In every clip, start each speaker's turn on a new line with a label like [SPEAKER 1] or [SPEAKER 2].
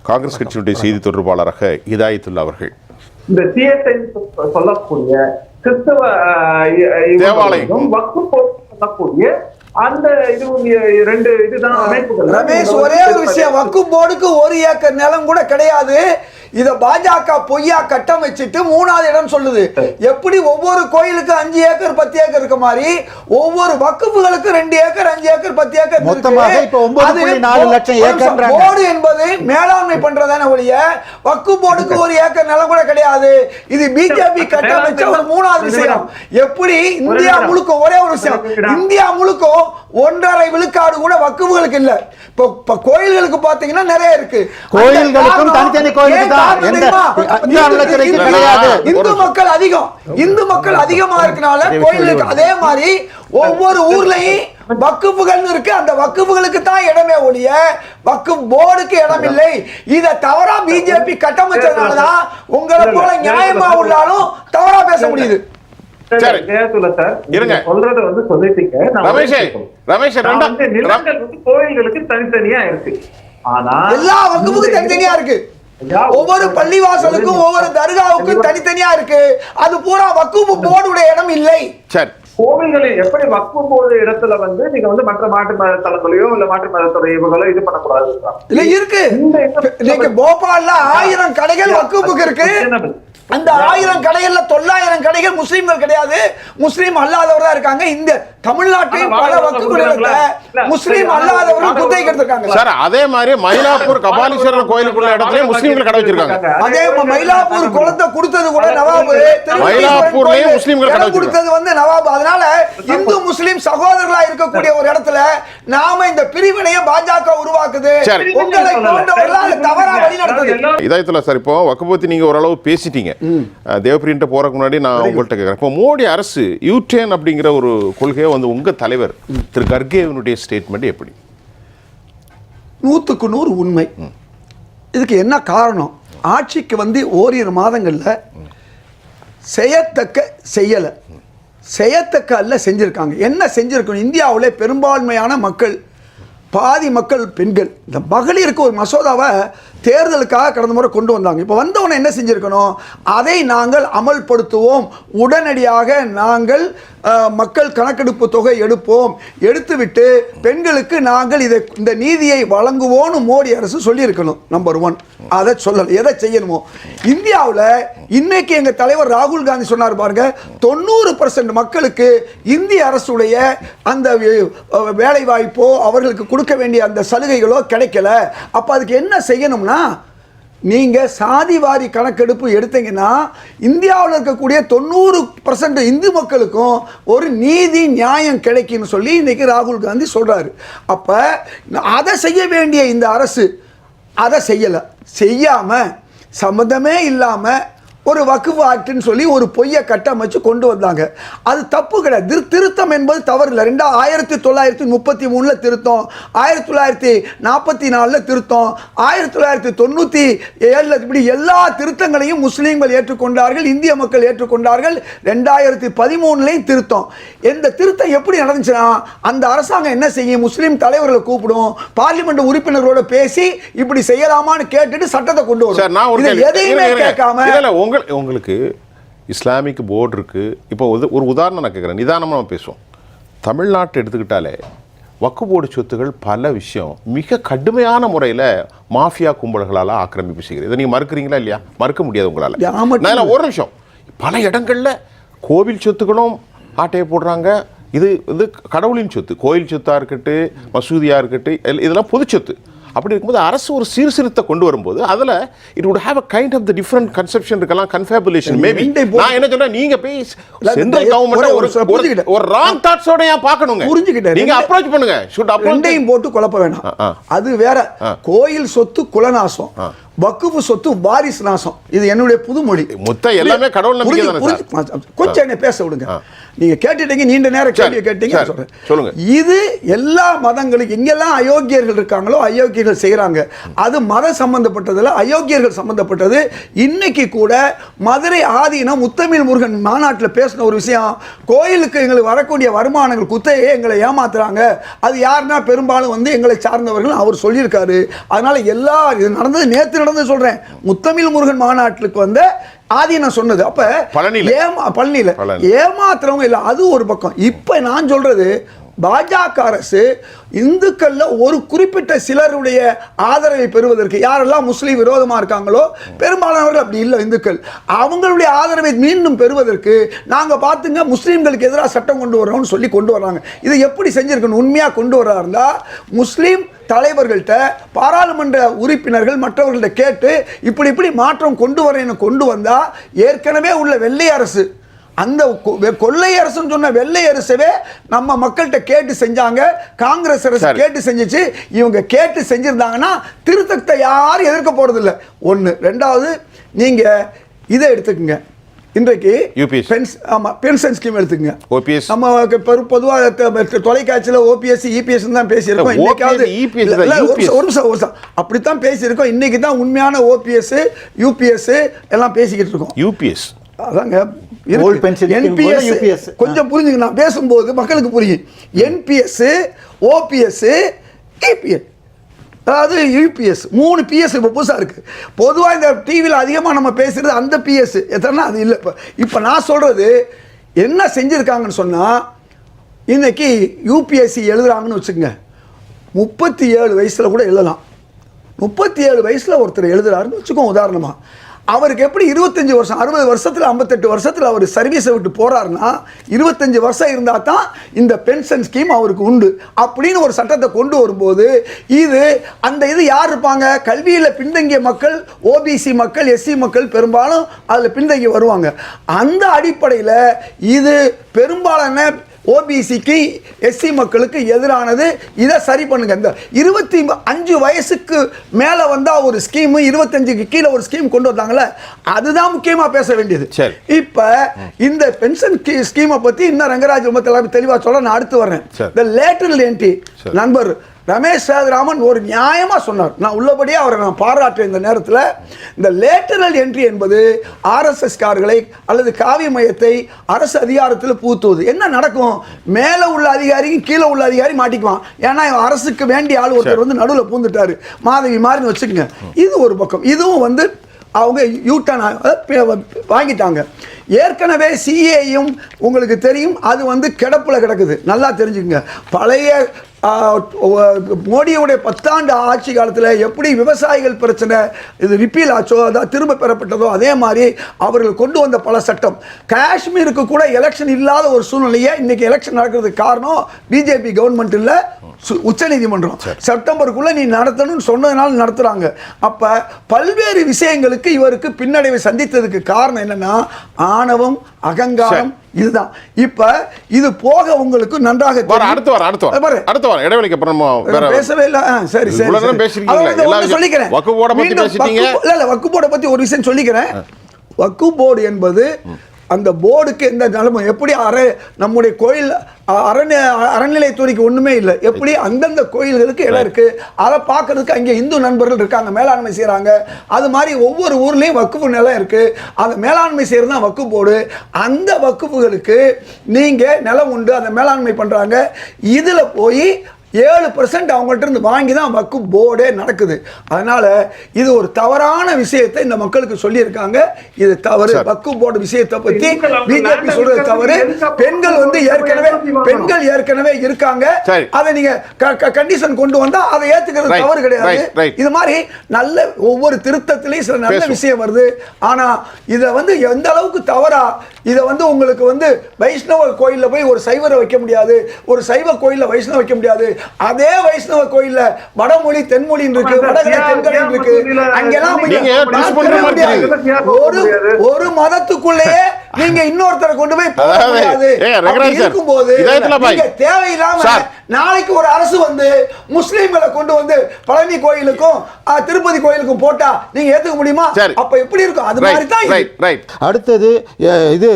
[SPEAKER 1] காங்கிரஸ் கட்சியினுடைய செய்தி தொடர்பாளராக ஹிதாயத்துல்லா அவர்கள்.
[SPEAKER 2] இந்த சிஎஸ்ஐ சொல்லக்கூடிய கிறிஸ்தவ தேவாலயம் சொல்லக்கூடிய அந்த இது ரெண்டு இதுதான் அமைப்புகள்.
[SPEAKER 3] ரமேஷ், ஒரே ஒரு விஷயம், வக்ஃப் போர்டுக்கு 1 ஏக்கர் நிலம் கூட கிடையாது. இத பாஜக பொய்யா கட்டம் வச்சுட்டு 3வது இடம் சொல்லுது. எப்படி ஒவ்வொரு கோயிலுக்கு 5 ஏக்கர் 10 ஏக்கர் இருக்க மாதிரி ஒவ்வொரு வக்ஃபுகளுக்கு 2 ஏக்கர் 5 ஏக்கர் 10 ஏக்கர்
[SPEAKER 4] மொத்தமாக இப்ப 9.4 லட்சம் ஏக்கர்.
[SPEAKER 3] போர்டு என்பது மேலாண்மை பண்றதான ஒழிய வக்ஃப் போர்டுக்கு 1 ஏக்கர் நிலம் கூட கிடையாது. இது பிஜேபி கட்டம் வச்ச ஒரு 3வது விஷயம். எப்படி இந்தியா முழுக்க ஒரே ஒரு விஷயம், இந்தியா முழுக்க 1.5 விழுக்காடு கூட வக்ஃபுகளுக்கு இல்ல. இப்ப கோயில்களுக்கு பாத்தீங்கன்னா நிறைய இருக்கு.
[SPEAKER 4] கோயில்களுக்கும் தனித்தனி கோயிலுக்கு தான்
[SPEAKER 3] இந்து மக்கள் அதிகம், இந்து மக்கள் அதிகமா இருக்கனால கோயிலுக்கு. அதே மாதிரி ஒவ்வொரு ஊர்லயும் வக்ஃபுகள் இருக்கு. அந்த வக்ஃபுகளுக்கு தான் இடமே ஒழிய வக்ஃப் போர்டுக்கு இடம் இல்லை. இத தவறா பிஜேபி கட்டமைச்சதுனாலதான் உங்களை போல நியாயமா உள்ளாலும் தவறா பேச முடியுது.
[SPEAKER 2] கோயில்களுக்கு தனித்தனியா இருக்கு. ஆனா
[SPEAKER 3] எல்லா வக்ஃபுக்கும் தனித்தனியா இருக்கு. ஒவ்வொரு பள்ளிவாசலுக்கும் ஒவ்வொரு தர்காவுக்கும் தனித்தனியா இருக்கு. அது பூரா வக்ஃப் போர்டுடைய இடம் இல்லை.
[SPEAKER 2] கோவில்களில் எப்படி வக்ஃப் போர்டு இடத்துல நீங்க மற்ற மாற்று மத தலங்களையோ இல்ல மாற்று மதத்துடைய இவங்களோ இது பண்ணக்கூடாது
[SPEAKER 3] இல்ல இருக்கு. நீங்க போபால்ல 1000 கடைகள் வக்ஃபுக்கு இருக்கு. அந்த 1000 கடைகள்ல 900 கடைகள் முஸ்லிம்கள் கிடையாது, முஸ்லீம் அல்லாதவர் தான் இருக்காங்க. இந்த தமிழ்நாட்டில் பல வக்ஃபுகள்ல முஸ்லீம் அல்லாதவர்கள் குத்தகைக்கு எடுத்திருக்காங்க.
[SPEAKER 1] சார், அதே மாதிரி மயிலாப்பூர் கபாலீஸ்வரர் கோயிலுக்குள்ள இடத்துல முஸ்லிம்கள் கடை வச்சிருக்காங்க.
[SPEAKER 3] அதே மயிலாப்பூர் குளத்தை கொடுத்தது கூட நவாபு,
[SPEAKER 1] மயிலாப்பூர்லயும் முஸ்லிம்கள் கடை
[SPEAKER 3] கொடுத்தது நவாபு. அதனால இந்து முஸ்லிம் சகோதரர்களா இருக்கக்கூடிய ஒரு இடத்துல நாம இந்த பிரிவினையை பாஜக உருவாக்குது. உங்களை போன்றவர்களால் தவறா வழி நடத்துது.
[SPEAKER 1] ஹிதாயத்துல்லா சார், இப்போ வக்ஃப் பத்தி நீங்க ஓரளவு பேசிட்டீங்க. தேவப்பிரியன்ட்ட போறதுக்கு முன்னாடி நான் உங்கள்கிட்ட கேட்கிறேன். இப்போ மோடி அரசு யூடேன் அப்படிங்கிற ஒரு கொள்கையை உங்க தலைவர் திரு கர்கேவனுடைய ஸ்டேட்மெண்ட் எப்படி?
[SPEAKER 3] 100க்கு 100 உண்மை. இதுக்கு என்ன காரணம்? ஆட்சிக்கு ஓரிரு மாதங்கள்ல செய்யத்தக்க செய்யல, செய்யத்தக்க அல்ல செஞ்சிருக்காங்க. என்ன செஞ்சிருக்கணும்? இந்தியாவில் பெரும்பான்மையான மக்கள், பாதி மக்கள் பெண்கள். இந்த மகளிருக்கு ஒரு மசோதாவை தேர்தலுக்காக கடந்த முறை கொண்டு வந்தாங்க. இப்போ வந்தவனை என்ன செஞ்சிருக்கணும்? அதை நாங்கள் அமல்படுத்துவோம், உடனடியாக நாங்கள் மக்கள் கணக்கெடுப்பு தொகை எடுப்போம், எடுத்துவிட்டு பெண்களுக்கு நாங்கள் இந்த நீதியை வழங்குவோம்னு மோடி அரசு சொல்லியிருக்கணும். நம்பர் 1. அதை சொல்லல. எதை செய்யணுமோ இந்தியாவில் இன்னைக்கு எங்கள் தலைவர் ராகுல் காந்தி சொன்னார் பாருங்க, 90% மக்களுக்கு இந்திய அரசுடைய அந்த வேலை வாய்ப்போ அவர்களுக்கு கொடுக்க வேண்டிய அந்த சலுகைகளோ கிடைக்கல. அப்போ அதுக்கு என்ன செய்யணும்னா, நீங்கள் சாதிவாரி கணக்கெடுப்பு எடுத்தீங்கன்னா இந்தியாவில் இருக்கக்கூடிய 90% இந்து மக்களுக்கும் ஒரு நீதி நியாயம் கிடைக்கும்னு சொல்லி இன்னைக்கு ராகுல் காந்தி சொல்கிறாரு. அப்போ அதை செய்ய வேண்டிய இந்த அரசு அதை செய்யலை. செய்யாமல் சம்மந்தமே இல்லாமல் ஒரு வக்ஃப் ஆக்ட்னு சொல்லி ஒரு பொய்யை கட்டமைச்சு கொண்டு வந்தாங்க. அது தப்பு கிடையாது. திருத்தம் என்பது தவறு இல்லை. 1933 திருத்தம், 1944 திருத்தம், 1997 இப்படி எல்லா திருத்தங்களையும் முஸ்லீம்கள் ஏற்றுக்கொண்டார்கள், இந்திய மக்கள் ஏற்றுக்கொண்டார்கள். 2013 திருத்தம். இந்த திருத்தம் எப்படி நடந்துச்சுன்னா, அந்த அரசாங்கம் என்ன செய்யும்? முஸ்லீம் தலைவர்களை கூப்பிடும், பார்லிமெண்ட் உறுப்பினர்களோட பேசி இப்படி செய்யலாமான்னு கேட்டுட்டு சட்டத்தை கொண்டு வரும். எதையுமே கேட்காம
[SPEAKER 1] உங்களுக்கு இஸ்லாமிக் போர்டு இருக்கு. இப்போ ஒரு உதாரணம் நான் கேட்குறேன், நிதானமாக நம்ம பேசுவோம். தமிழ்நாட்டை எடுத்துக்கிட்டாலே வக்ஃப் போர்டு சொத்துகள் பல விஷயம் மிக கடுமையான முறையில் மாஃபியா கும்பல்களால் ஆக்கிரமிப்பு செய்கிறது. இதை நீங்கள் மறுக்கிறீங்களா இல்லையா? மறுக்க முடியாது உங்களால். நான் ஒரு நிமிஷம், பல இடங்களில் கோவில் சொத்துக்களும் ஆட்டையை போடுறாங்க. இது கடவுளின் சொத்து, கோயில் சொத்தாக இருக்கட்டும், மசூதியாக இருக்கட்டும், இதெல்லாம் பொது சொத்து. அப்படி இருக்கும்போது அரசு ஒரு சீர்திருத்தத்தை கொண்டு வரும்போது அதில் it would have a kind of the different conception இருக்கலாம், கன்ஃபேபுலேஷன் மேபி. நான் என்ன சொல்றேன், நீங்க போய் சென்ட்ரல் கவர்மெண்ட் ஒரு ராங் தாட்ஸோட ஏன் பார்க்கணுங்க? புரிஞ்சுக்கிட்டேன். நீங்க அப்ரோச் பண்ணுங்க. Should approach.
[SPEAKER 3] ரெண்டையும் போட்டு குழப்ப வேணாம். அது வேற. கோயில் சொத்து குலநாசம், வக்குஃபு சொத்து வாரிசு நாசம். இது என்னுடைய புதுமொழி.
[SPEAKER 1] மொத்தம் எல்லாமே கடவுள் நம்பிக்கை தானே சார்?
[SPEAKER 3] கொஞ்சம் என்ன பேச விடுங்க. நீங்க கேட்டுட்டீங்க, நீண்ட நேரம் கேள்வி கேட்டீங்க.
[SPEAKER 1] சொல்லுங்க.
[SPEAKER 3] இது எல்லா மதங்களுக்கு எங்கெல்லாம் அயோக்கியர்கள் இருக்காங்களோ அயோக்கியர்கள் செய்யறாங்க. அது மத சம்பந்தப்பட்டதுல அயோக்கியர்கள் சம்பந்தப்பட்டது. இன்னைக்கு கூட மதுரை ஆதீனம் முத்தமிழ் முருகன் மாநாட்டில் பேசின ஒரு விஷயம், கோயிலுக்கு எங்களுக்கு வரக்கூடிய வருமானங்கள் குத்தையே எங்களை ஏமாத்துறாங்க. அது யாருன்னா பெரும்பாலும் வந்து எங்களை சார்ந்தவர்கள் அவர் சொல்லியிருக்காரு. அதனால எல்லா இது நடந்தது, நேற்று நடந்து சொல்றேன், முத்தமிழ் முருகன் மாநாட்டுக்கு வந்த ஆதீனம் சொன்னது. அப்ப பழனியில ஏமாத்துறவங்க இல்ல, அது ஒரு பக்கம். இப்ப நான் சொல்றது, பாஜக அரசு இந்துக்கள்ல ஒரு குறிப்பிட்ட சிலருடைய ஆதரவை பெறுவதற்கு, யாரெல்லாம் முஸ்லீம் விரோதமா இருக்காங்களோ பெரும்பாலானவர்கள் அப்படி இல்லை இந்துக்கள், அவங்களுடைய ஆதரவை மீண்டும் பெறுவதற்கு நாங்க பார்த்துங்க முஸ்லீம்களுக்கு எதிராக சட்டம் கொண்டு வரோம்னு சொல்லி கொண்டு வர்றாங்க. இதை எப்படி செஞ்சிருக்கணும்? உண்மையா கொண்டு வரா இருந்தா முஸ்லீம் தலைவர்கள்ட்ட, பாராளுமன்ற உறுப்பினர்கள் மற்றவர்கள்ட்ட கேட்டு இப்படி இப்படி மாற்றம் கொண்டு வரேன்னு கொண்டு வந்தா, ஏற்கனவே உள்ள வெள்ளை அரசு, அந்த கொள்ளை அரசுன்னு சொன்ன வெள்ளை அரசவே நம்ம மக்கள்கிட்ட கேட்டு செஞ்சாங்க. காங்கிரஸ் அரசு கேட்டு செஞ்சிச்சு. இவங்க கேட்டு செஞ்சிருந்தாங்கன்னா திருத்தத்தை யாரும் எதிர்க்க போறது இல்லை. ஒன்று. ரெண்டாவது, நீங்க இதை எடுத்துக்கங்க. இன்றைக்கு பென்ஷன் ஸ்கீம் எடுத்துக்கங்க. ஓபிஎஸ் நம்ம பொதுவாக தொலைக்காட்சியில் ஓபிஎஸ் இபிஎஸ் தான் பேசியிருக்கோம். இன்னைக்காவது ஒரு நிமிஷம் அப்படித்தான் பேசியிருக்கோம். இன்னைக்கு தான் உண்மையான ஓபிஎஸ் யூபிஎஸ் எல்லாம் பேசிக்கிட்டு இருக்கோம். யூபிஎஸ் அதாங்க என்பிஎஸ். கொஞ்சம் புரிஞ்சுங்க, நான் பேசும்போது மக்களுக்கு புரியும். என்பிஎஸ், ஓபிஎஸ், இபிஎஸ், அதாவது யூபிஎஸ், 3 பிஎஸ் இப்போ புதுசாக இருக்குது. பொதுவாக இந்த டிவியில் அதிகமாக நம்ம பேசுகிறது அந்த பிஎஸ் எத்தனை, அது இல்லை. இப்போ நான் சொல்கிறது என்ன செஞ்சுருக்காங்கன்னு சொன்னால், இன்னைக்கு யூபிஎஸ்சி எழுதுறாங்கன்னு வச்சுக்கோங்க, 37 வயசில் கூட எழுதலாம். 37 வயசில் ஒருத்தர் எழுதுறாருன்னு வச்சுக்கோங்க உதாரணமாக. அவருக்கு எப்படி 25 வருஷம், 60 வருஷத்தில் 58 வருஷத்தில் அவர் சர்வீஸை விட்டு போறாருன்னா 25 வருஷம் இருந்தால் தான் இந்த பென்ஷன் ஸ்கீம் அவருக்கு உண்டு அப்படின்னு ஒரு சட்டத்தை கொண்டு வரும்போது, இது யார் இருப்பாங்க? கல்வியில் பின்தங்கிய மக்கள், ஓபிசி மக்கள், எஸ்சி மக்கள் பெரும்பாலும் அதில் பின்தங்கி வருவாங்க. அந்த அடிப்படையில் இது பெரும்பாலான ஓபிசிக்கு, எஸ்சி மக்களுக்கு எதிரானது. இதை சரி பண்ணுங்க. இந்த 25 வயசுக்கு மேலே வந்தால் ஒரு ஸ்கீமு, 25க்கு கீழே ஒரு ஸ்கீம் கொண்டு வந்தாங்கல்ல, அதுதான் முக்கியமாக பேச வேண்டியது. இப்போ இந்த பென்ஷன் ஸ்கீமை பற்றி இன்னும் ரங்கராஜ் ரொம்ப தெளிவாக சொல்ல நான் அடுத்து வர்றேன். இந்த லேட்டரல் என்ட்ரி நண்பர் ரமேஷ் சேதுராமன் ஒரு நியாயமாக சொன்னார். நான் உள்ளபடியே அவரை நான் பாராட்டுறேன். இந்த நேரத்தில் இந்த லேட்டரல் என்ட்ரி என்பது ஆர்எஸ்எஸ் கார்களை அல்லது காவி மையத்தை அரசு அதிகாரத்தில் பூத்துவது. என்ன நடக்கும்? மேலே உள்ள அதிகாரியும் கீழே உள்ள அதிகாரி மாட்டிக்குவான். ஏன்னா அரசுக்கு வேண்டிய ஆள் ஒருத்தர் வந்து நடுவில் பூந்துட்டாரு, மாதவி மாதிரின்னு வச்சுக்கோங்க. இது ஒரு பக்கம். இதுவும் வந்து அவங்க யூட்டர்ன் வாங்கிட்டாங்க. ஏற்கனவே சிஏயும் உங்களுக்கு தெரியும், அது வந்து கிடப்பில் கிடக்குது. நல்லா தெரிஞ்சுக்கங்க. பழைய மோடியுடைய 10 ஆண்டு ஆட்சி காலத்தில் எப்படி விவசாயிகள் பிரச்சனை இது ரிப்பீல் ஆச்சோ, அதாவது திரும்ப பெறப்பட்டதோ, அதே மாதிரி அவர்கள் கொண்டு வந்த பல சட்டம். காஷ்மீருக்கு கூட எலெக்ஷன் இல்லாத ஒரு சூழ்நிலையை இன்னைக்கு எலெக்ஷன் நடக்கிறதுக்கு காரணம் பிஜேபி கவர்மெண்ட் இல்லை, உச்சநீதிமன்றம். செப்டம்பருக்குள்ள நீ நடத்தணும்னு சொன்னதுனால நடத்துறாங்க. அப்ப பல்வேறு விஷயங்களுக்கு இவருக்கு பின்னடைவை சந்தித்ததுக்கு காரணம் என்னன்னா ஆணவம், அகங்காரம். இதுதான். இப்ப இது போக உங்களுக்கு நன்றாக
[SPEAKER 1] அடுத்த வாரம் இடைவெளிக்கு அப்புறம்
[SPEAKER 3] பேசவே இல்ல. சரி சொல்லிக்கிறேன். வக்ஃப் போர்டை பத்தி ஒரு விஷயம் சொல்லிக்கிறேன். வக்ஃப் போர்டு என்பது அந்த போர்டுக்கு எந்த நிலைமை, எப்படி நம்முடைய கோயில் அறநிலையத்துறைக்கு ஒண்ணுமே இல்லை. எப்படி அந்தந்த கோயில்களுக்கு இடம் இருக்கு, அதை பார்க்கறதுக்கு அங்கே இந்து நண்பர்கள் இருக்காங்க, மேலாண்மை செய்யறாங்க. அது மாதிரி ஒவ்வொரு ஊர்லயும் வக்ஃப் நிலம் இருக்கு, அதை மேலாண்மை செய்யறது தான் வக்ஃப் போர்டு. அந்த வக்ஃபுகளுக்கு நீங்க நிலம் உண்டு, அதை மேலாண்மை பண்றாங்க. இதுல போய் 7% அவங்கள்ட்ட இருந்து வாங்கி தான் வக்ஃப் போர்டே நடக்குது. அதனால இது ஒரு தவறான விஷயத்தை இந்த மக்களுக்கு சொல்லியிருக்காங்க. இது தவறு. வக்ஃப் போர்டு விஷயத்தை பத்தி பிஜேபி சொல்றது தவறு. பெண்கள் வந்து ஏற்கனவே இருக்காங்க, அதை நீங்க கண்டிஷன் கொண்டு வந்தா அதை ஏத்துக்கிறது தவறு கிடையாது. இது மாதிரி நல்ல ஒவ்வொரு திருத்தத்திலையும் சில நல்ல விஷயம் வருது. ஆனா இதை வந்து எந்த அளவுக்கு தவறா, இதை வந்து உங்களுக்கு வந்து வைஷ்ணவ கோயில்ல போய் ஒரு சைவரை வைக்க முடியாது, ஒரு சைவ கோயில்ல வைஷ்ணவ வைக்க முடியாது. அதே வைஷ்ணவ கோயில்ல வடமொழி தென்மொழி இருக்கு, வடகரை தென்கரை இருக்கு. அங்கெல்லாம் ஒரு மதத்துக்குள்ளேயே நீங்க இன்னொருத்தரை கொண்டு போய் போட
[SPEAKER 1] அதாவது,
[SPEAKER 3] முடியாது.
[SPEAKER 1] ரங்கராஜ்
[SPEAKER 3] அப்படி
[SPEAKER 1] சார்,
[SPEAKER 3] இருக்கும்போது
[SPEAKER 1] இதயத்துல பாய்.
[SPEAKER 3] நீங்க தேவையில்லாம
[SPEAKER 1] சார்.
[SPEAKER 3] நாளைக்கு ஒரு அரசு வந்து முஸ்லீம்களை கொண்டு வந்து பழனி கோயிலுக்கும் திருப்பதி கோயிலுக்கும் போட்டா நீங்க ஏத்துக்க முடியுமா?
[SPEAKER 1] சரி.
[SPEAKER 3] அப்ப எப்படி இருக்கும்? அது மாதிரி தான் இது.
[SPEAKER 1] ரைட்.
[SPEAKER 4] அடுத்தது இது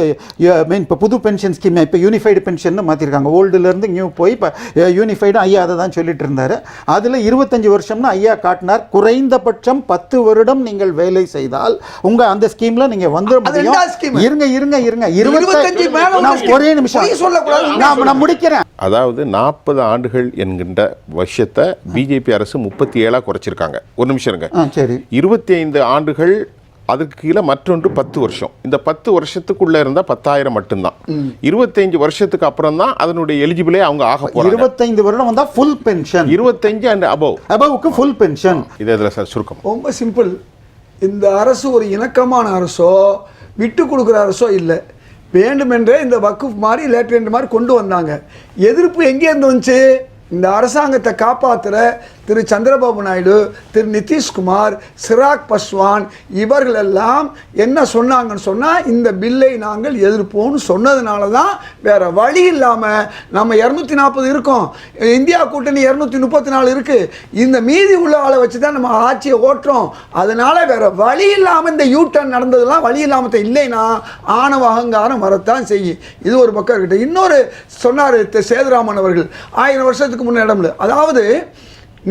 [SPEAKER 4] மீன் இப்போ புது பென்ஷன் ஸ்கீம் இப்போ யூனிஃபைடு பென்ஷன் மாற்றிருக்காங்க. ஓல்டுலேருந்து நியூ போய் இப்போ யூனிஃபைடு ஐயா அதை தான் சொல்லிட்டு இருந்தார். அதில் 25 வருஷம்னு ஐயா காட்டினார். குறைந்தபட்சம் 10 வருடம் நீங்கள் வேலை செய்தால் உங்கள் அந்த ஸ்கீமில் நீங்கள் வந்துட
[SPEAKER 3] அது
[SPEAKER 4] முடியும்.
[SPEAKER 3] ரெண்டாவது scheme.
[SPEAKER 4] இருங்க
[SPEAKER 3] 25 மேல உள்ள
[SPEAKER 4] நான்
[SPEAKER 3] scheme.
[SPEAKER 4] ஒரே நிமிஷம்
[SPEAKER 3] பொய் சொல்லக்கூடாது.
[SPEAKER 4] நான் முடிக்கிறேன்.
[SPEAKER 1] அதாவது 40 ஆண்டுகள் என்கின்ற விஷயத்தை பிஜேபி அரசு 37 குறைச்சிருக்காங்க. ஒரு நிமிஷம் இருங்க.
[SPEAKER 4] சரி
[SPEAKER 1] 25 ஆண்டுகள், அதுக்கு கீழே மற்றொன்று 10 வருஷம். இந்த 10 வருஷத்துக்குள்ள இருந்தா 10,000 மட்டும்தான். 25 வருஷத்துக்கு அப்புறம் தான் அதனுடைய எலிஜிபிளே அவங்க ஆக போறாங்க.
[SPEAKER 4] 25 வருடம் வந்தால் ஃபுல் பென்ஷன்.
[SPEAKER 1] 25 அண்ட்
[SPEAKER 4] அபவுக்கு ஃபுல் பென்ஷன்.
[SPEAKER 1] இது எதுல சார் சுருக்கம்?
[SPEAKER 3] ரொம்ப சிம்பிள். இந்த அரசு ஒரு இணக்கமான அரசோ விட்டு கொடுக்குற அரசோ இல்லை. வேண்டுமென்றே இந்த வக்குஃப் மாதிரி லேட்டரண்ட் மாதிரி கொண்டு வந்தாங்க. எதிர்ப்பு எங்கேருந்து வந்துச்சு? இந்த அரசாங்கத்தை காப்பாற்றுற திரு சந்திரபாபு நாயுடு, திரு நிதிஷ்குமார், சிராக் பஸ்வான் இவர்கள் எல்லாம் என்ன சொன்னாங்கன்னு சொன்னால் இந்த பில்லை நாங்கள் எதிர்ப்போம்னு சொன்னதுனால தான். வேற வழி இல்லாமல் நம்ம 240 இருக்கோம், இந்தியா கூட்டணி 234 இருக்குது. இந்த மீதி உள்ள ஆளை வச்சு தான் நம்ம ஆட்சியை ஓட்டுறோம். அதனால வேற வழி இல்லாமல் இந்த யூட்டர்ன் நடந்ததுலாம் வழி இல்லாமல் இல்லைன்னா ஆணவ அகங்காரம் வரத்தான் செய்யும். இது ஒரு பக்கம் இருக்கட்டும். இன்னொரு சொன்னார் சேதுராமன் அவர்கள் 1000 வருஷத்துக்கு முன்ன இடம்ல, அதாவது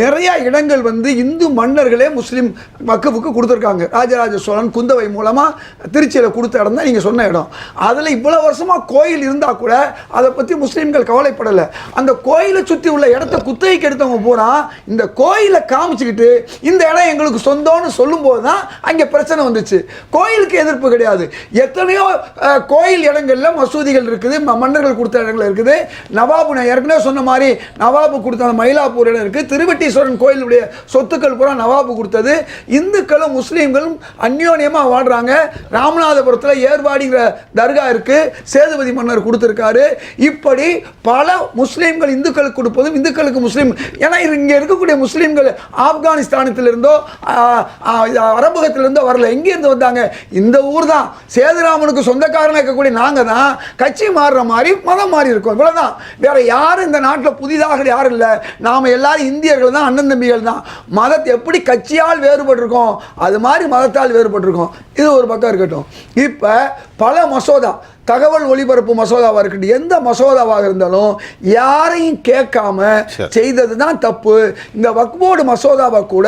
[SPEAKER 3] நிறைய இடங்கள் வந்து இந்து மன்னர்களே முஸ்லீம் வக்குஃபுக்கு கொடுத்துருக்காங்க. ராஜராஜ சோழன் குந்தவை மூலமாக திருச்சியில் கொடுத்த இடம் தான் நீங்கள் சொன்ன இடம். அதில் இவ்வளோ வருஷமாக கோயில் இருந்தால் கூட அதை பற்றி முஸ்லீம்கள் கவலைப்படலை. அந்த கோயிலை சுற்றி உள்ள இடத்த குத்தகைக்கு எடுத்தவங்க பூரா இந்த கோயிலை காமிச்சுக்கிட்டு இந்த இடம் எங்களுக்கு சொந்தம்னு சொல்லும்போது தான் அங்கே பிரச்சனை வந்துச்சு. கோயிலுக்கு எதிர்ப்பு கிடையாது. எத்தனையோ கோயில் இடங்களில் மசூதிகள் இருக்குது, மன்னர்கள் கொடுத்த இடங்கள் இருக்குது. நவாபு, நான் ஏற்கனவே சொன்ன மாதிரி நவாபு கொடுத்த மயிலாப்பூர் இடம் இருக்குது. திருவெட்டி கோயிலுடைய சொத்துக்கள் பூரா நவாபு கொடுத்தது. இந்துக்களும் முஸ்லீம்களும் அந்யோன்யமாக வாழ்றாங்க. ராமநாதபுரத்தில் ஏர்வாடிங்கிற தர்கா இருக்கு, சேதுபதி மன்னர் கொடுத்திருக்காரு. இப்படி பல முஸ்லீம்கள் இந்துக்களுக்கு கொடுப்பதும் இந்துக்களுக்கு முஸ்லீம். ஏன்னா இங்க இருக்கக்கூடிய முஸ்லீம்கள் ஆப்கானிஸ்தானத்திலிருந்தோ அரபகத்திலிருந்தோ வரல. எங்கிருந்து வந்தாங்க? இந்த ஊர் தான். சேதுராமனுக்கு சொந்தக்காரன் இருக்கக்கூடிய நாங்க தான் கட்சி மாறுற மாதிரி மதம் மாறி இருக்கோம். இவ்வளவுதான். வேற யாரும் இந்த நாட்டில் புதிதாக யாரும் இல்லை. நாம எல்லாரும் இந்தியர்கள் தான், அண்ணன் தம்பிகள் தான். மதத்தை எப்படி கட்சியால் வேறுபட்டிருக்கோம் அது மாதிரி மதத்தால் வேறுபட்டிருக்கோம். இது ஒரு பக்கம் இருக்கட்டும். இப்போ பல மசோதா, தகவல் ஒலிபரப்பு மசோதாவாக இருக்கட்டும், எந்த மசோதாவாக இருந்தாலும் யாரையும் கேட்காம செய்தது தான் தப்பு. இந்த வக்ஃப் போர்டு மசோதாவை கூட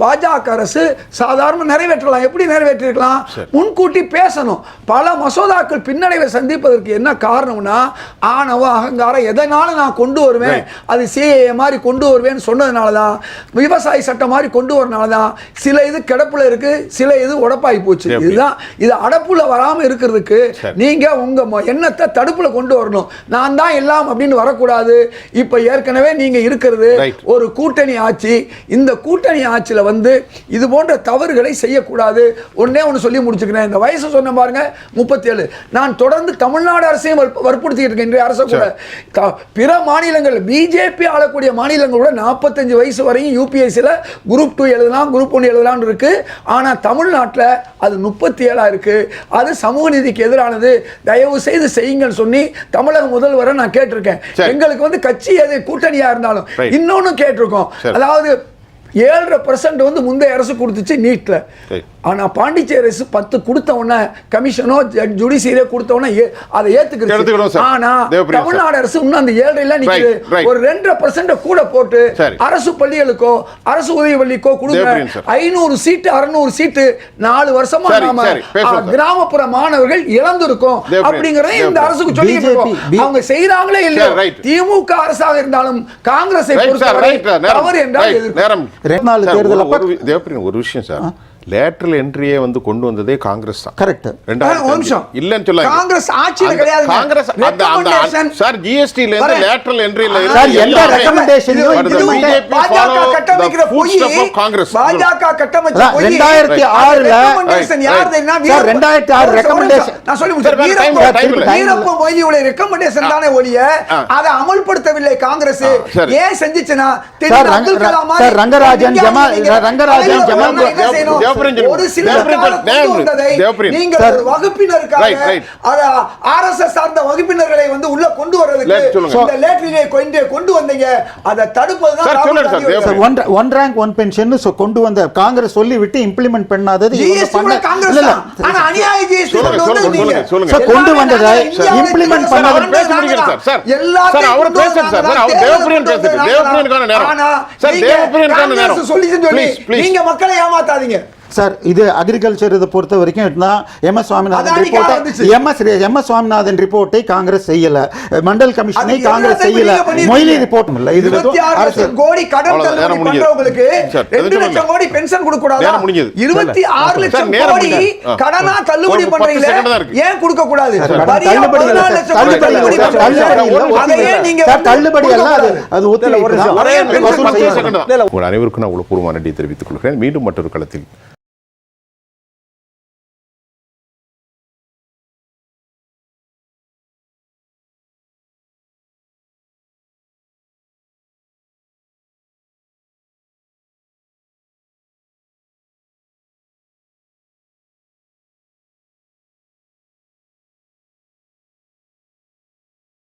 [SPEAKER 3] பாஜக அரசு சாதாரண நிறைவேற்றலாம். எப்படி நிறைவேற்றிருக்கலாம்? முன்கூட்டி பேசணும். பல மசோதாக்கள் பின்னடைவை சந்திப்பதற்கு என்ன காரணம்னா ஆணவ அகங்காரம். எதனால நான் கொண்டு வருவேன், அது சிஏஏ மாதிரி கொண்டு வருவேன்னு சொன்னதுனால தான், விவசாய சட்டம் மாதிரி கொண்டு வரனால தான் சில இது கிடப்புல இருக்கு, சில இது உடப்பாகி போச்சு. இதுதான். இது அடப்புல வராமல் இருக்கிறதுக்கு நீங்க உங்க எண்ணத்தை தடுப்புல கொண்டு வரணும். நான் தான் எல்லாம் அப்படின்னு வரக்கூடாது. இப்ப ஏற்கனவே நீங்க இருக்கிறது ஒரு கூட்டணி ஆட்சி. இந்த கூட்டணி ஆட்சியில வந்து இது போன்ற தவறுகளை செய்யக்கூடாது. ஒன்னே ஒன்று சொல்லி முடிச்சுக்கிறேன். இந்த வயசு சொன்ன பாருங்க 37. நான் தொடர்ந்து தமிழ்நாடு அரசையும் வற்புறுத்திட்டு இருக்கேன். இன்றைய அரசு கூட பிற மாநிலங்கள், பிஜேபி ஆளக்கூடிய மாநிலங்களோட 45 வயசு வரையும் யூபிஎஸ்சியில் குரூப் 2 எழுதலாம், குரூப் 1 எழுதலாம் இருக்கு. ஆனா தமிழ்நாட்டில் அது 37 இருக்கு. அது சமூக நீதிக்கு எதிரானது. தயவு செய்து செய்யுங்கள் சொல்லி தமிழக முதல்வரை நான் கேட்டிருக்கேன். எங்களுக்கு வந்து கட்சி எது கூட்டணியா இருந்தாலும் இன்னொன்னு கேட்டிருக்கோம். அதாவது 7.5% வந்து முந்தைய அரசு கொடுத்துச்சு நீட்ல. ஆனா பாண்டிச்சேரி அரசு 10 கொடுத்த உடனே கமிஷனோ ஜுடிஷியரோ கொடுத்த உடனே அதை ஏத்துக்கிட்டு. ஆனா தமிழ்நாடு அரசு இன்னும் அந்த 7.5 நிக்குது. ஒரு 2.5% கூட போட்டு அரசு பள்ளிகளுக்கோ அரசு உதவி பள்ளிக்கோ கொடுங்க. 500 சீட்டு 600 சீட்டு 4 வருஷமா நாம கிராமப்புற மாணவர்கள் இழந்திருக்கோம் அப்படிங்கறத இந்த அரசுக்கு சொல்லிட்டு இருக்கோம். அவங்க செய்யறாங்களே இல்லையா? திமுக அரசாக இருந்தாலும் காங்கிரஸை பொறுத்தவரை தவறு என்றால்
[SPEAKER 1] ஒரு விஷயம் சார், லேட்டரல் என்ட்ரியே வந்து கொண்டு வந்ததே காங்கிரஸ் தான்.
[SPEAKER 3] கரெக்ட்.
[SPEAKER 1] இல்லன்னு சொல்ல
[SPEAKER 3] காங்கிரஸ் ஆட்சியில கிடையாது.
[SPEAKER 1] காங்கிரஸ் சார் ஜிஎஸ்டில இருந்து லேட்டரல் என்ட்ரில
[SPEAKER 4] சார் எந்த ரெக்கமெண்டேஷனையும்
[SPEAKER 3] பாஜக கட்டமைக்கிற போய் பாஜக கட்டமைச்ச போய்
[SPEAKER 4] 2006ல
[SPEAKER 3] ரெக்கமெண்டேஷன் யாருதுன்னா
[SPEAKER 4] சார் 2006 ரெக்கமெண்டேஷன்
[SPEAKER 3] நான் சொல்லி
[SPEAKER 1] சார், வேற time இல்ல, time இல்ல.
[SPEAKER 3] வீரப்ப மொய்லியுடைய ரெக்கமெண்டேஷன் தானே ஒழிய அதை அமல்படுத்தவில்லை காங்கிரஸ்.
[SPEAKER 1] சரி.
[SPEAKER 3] ஏன் செஞ்சுச்சுன்னா
[SPEAKER 4] சார், ரங்கராஜன் ஜமால்
[SPEAKER 3] ஒரு சில நீங்க ஒரு வகுப்பினருக்காக
[SPEAKER 1] Right, right.
[SPEAKER 3] ஆர்எஸ்எஸ் சார்ந்த வகுப்பினர்களை வந்து உள்ள கொண்டு வர்றதுக்கு இந்த லேட் ரிலே கொண்டு வந்தீங்க. அதை தடுப்பதுதான்
[SPEAKER 1] சார்,
[SPEAKER 3] ராகுல்
[SPEAKER 1] சொல்லுங்க சார்,
[SPEAKER 3] காந்தியோட
[SPEAKER 1] Devapriyan.
[SPEAKER 4] One rank one pension கொண்டு வந்த காங்கிரஸ் சொல்லி விட்டு இம்ப்ளிமெண்ட் பண்ணாதது இவங்க
[SPEAKER 3] GST கூட காங்கிரஸ்
[SPEAKER 4] இல்ல,
[SPEAKER 3] தான். ஆனா அநியாய GST
[SPEAKER 1] சொல்லுங்க,
[SPEAKER 3] கொண்டு வந்தது
[SPEAKER 1] சொல்லுங்க,
[SPEAKER 3] நீங்க.
[SPEAKER 1] சொல்லுங்க.
[SPEAKER 4] சார், கொண்டு வந்ததை implement
[SPEAKER 1] சார்,
[SPEAKER 4] பண்ணது
[SPEAKER 1] அவர் பேச முடியுங்க சார். சார்,
[SPEAKER 3] எல்லாத்தையும்
[SPEAKER 1] சார், அவர்
[SPEAKER 3] கொண்டு
[SPEAKER 1] பேசட்டும் சார்.
[SPEAKER 3] வந்தாங்க.
[SPEAKER 1] சார், அவர் தேவப்பிரியன் பேசட்டும்.
[SPEAKER 3] தேர்தல்
[SPEAKER 1] தேவப்பிரியனுக்கான நேரம்.
[SPEAKER 3] ஆனா,
[SPEAKER 1] சார்,
[SPEAKER 3] நீங்க
[SPEAKER 1] தேவப்பிரியனுக்கான நேரம்.
[SPEAKER 3] காங்கிரஸ் சொல்லிச்சுன்னு சொல்லி
[SPEAKER 1] Please, please.
[SPEAKER 3] நீங்க மக்களை ஏமாத்தாதீங்க.
[SPEAKER 4] சார், இது அக்ரிகல்ச்சர் இதை பொறுத்த வரைக்கும் எம்.எஸ். சுவாமிநாதன்
[SPEAKER 3] அதானிக்காக
[SPEAKER 4] ரிப்போர்ட்டை
[SPEAKER 3] வந்துச்சு.
[SPEAKER 4] எம்.எஸ். சுவாமிநாதன் ரிப்போர்ட்டை காங்கிரஸ் செய்யல, மண்டல் கமிஷனை
[SPEAKER 3] அது
[SPEAKER 4] காங்கிரஸ்
[SPEAKER 3] எல்லாத்தையும்
[SPEAKER 4] செய்யல,
[SPEAKER 3] நீங்க பண்ணிருக்கீங்க.
[SPEAKER 4] மொய்லி ரிப்போர்ட் இல்ல. இது
[SPEAKER 3] 26 லட்சம் கோடி கடன்
[SPEAKER 1] அவ்வளவுதான், நேரம்
[SPEAKER 3] தள்ளுபடி
[SPEAKER 1] முடிஞ்சது.
[SPEAKER 3] பண்றவங்களுக்கு
[SPEAKER 1] சார்,
[SPEAKER 3] 2 லட்சம் கோடி பென்ஷன் கொடுக்க கூடாதா?
[SPEAKER 1] நேரம் முடிஞ்சது.
[SPEAKER 3] 26 லட்சம்
[SPEAKER 1] சார், நேரம்
[SPEAKER 3] கோடி
[SPEAKER 1] முடிஞ்சது.
[SPEAKER 3] கடனா தள்ளுபடி
[SPEAKER 1] ஒரு 10
[SPEAKER 3] பண்றீங்களே,
[SPEAKER 1] செகண்ட் தான் இருக்கு.
[SPEAKER 3] ஏன் கொடுக்க கூடாது?
[SPEAKER 4] சார்,
[SPEAKER 3] வரியா
[SPEAKER 4] தள்ளுபடி இல்ல
[SPEAKER 3] 14
[SPEAKER 4] சார்,
[SPEAKER 3] லட்சம் கோடி
[SPEAKER 4] தள்ளுபடி
[SPEAKER 3] தள்ளுபடி
[SPEAKER 4] இல்ல சார்,
[SPEAKER 3] பண்றீங்க.
[SPEAKER 4] தள்ளுபடி இல்ல,
[SPEAKER 3] அதையே நீங்க
[SPEAKER 4] சார்,
[SPEAKER 3] வந்து
[SPEAKER 4] தள்ளுபடி அல்ல,
[SPEAKER 3] கொடுக்க
[SPEAKER 4] அது
[SPEAKER 3] கூடாது.
[SPEAKER 4] ஒத்துழைப்பு தான்.
[SPEAKER 1] ஒரே
[SPEAKER 4] வசூல்
[SPEAKER 1] நிமிஷம், 10
[SPEAKER 4] செய்யணும்.
[SPEAKER 1] செகண்ட் தான். உங்கள் அனைவருக்கும் நான் உள்ள பூர்வமான நன்றி தெரிவித்துக் கொள்கிறேன். மீண்டும் மற்றொரு களத்தில்